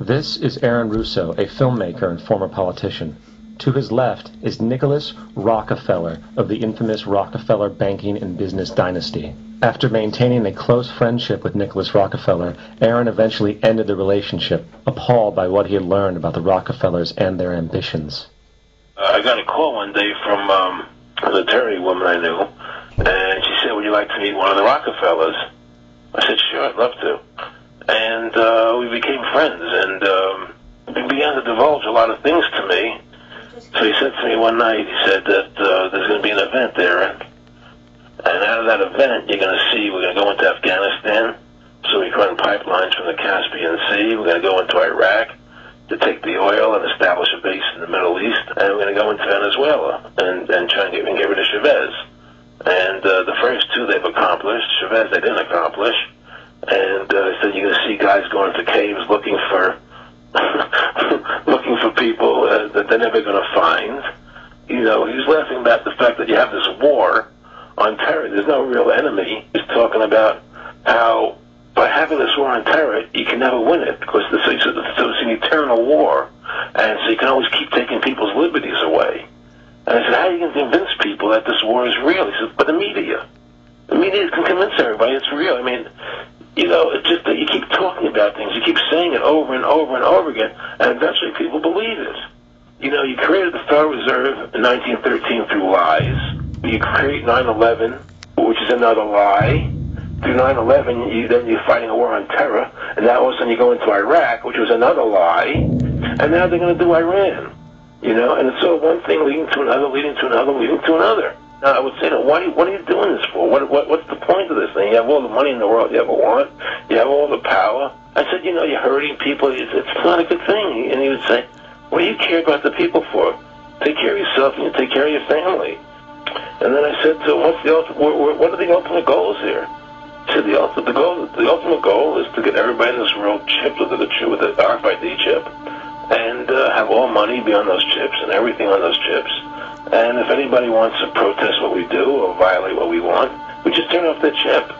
This is Aaron Russo, a filmmaker and former politician. To his left is Nicholas Rockefeller of the infamous Rockefeller banking and business dynasty. After maintaining a close friendship with Nicholas Rockefeller, Aaron eventually ended the relationship, appalled by what he had learned about the Rockefellers and their ambitions. I got a call one day from an attorney woman I knew, and she said, "Would you like to meet one of the Rockefellers?" I said, "Sure, I'd love to." And we became friends, and he began to divulge a lot of things to me. So he said to me one night, he said that there's going to be an event there, and out of that event, you're going to see we're going to go into Afghanistan, so we can run pipelines from the Caspian Sea. We're going to go into Iraq to take the oil and establish a base in the Middle East, and we're going to go into Venezuela and try and get rid of Chavez. And the first two they've accomplished. Chavez they didn't accomplish. And he said you're going to see guys going into caves looking for looking for people that they're never going to find. You know, he was laughing about the fact that you have this war on terror. There's no real enemy. He's talking about how by having this war on terror, you can never win it because so it's an eternal war, and so you can always keep taking people's liberties away. And I said, how are you going to convince people that this war is real? He said, but the media can convince everybody it's real. I mean, you know, it's just that you keep talking about things, you keep saying it over and over and over again, and eventually people believe it. You know, you created the Federal Reserve in 1913 through lies. You create 9/11, which is another lie. Through 9/11, then you're fighting a war on terror, and now all of a sudden you go into Iraq, which was another lie, and now they're going to do Iran. You know, and it's all one thing leading to another, leading to another, leading to another. Now, I would say, what are you doing this for? What's the point of this thing? You have all the money in the world you ever want. You have all the power. I said, you know, you're hurting people. It's not a good thing. And he would say, what do you care about the people for? Take care of yourself and you take care of your family. And then I said to him, what are the ultimate goals here? He said, the ultimate goal is to get everybody in this world chipped with the RFID chip and have all money be on those chips and everything on those chips. And if anybody wants to protest what we do or violate what we want, we just turn off the chip.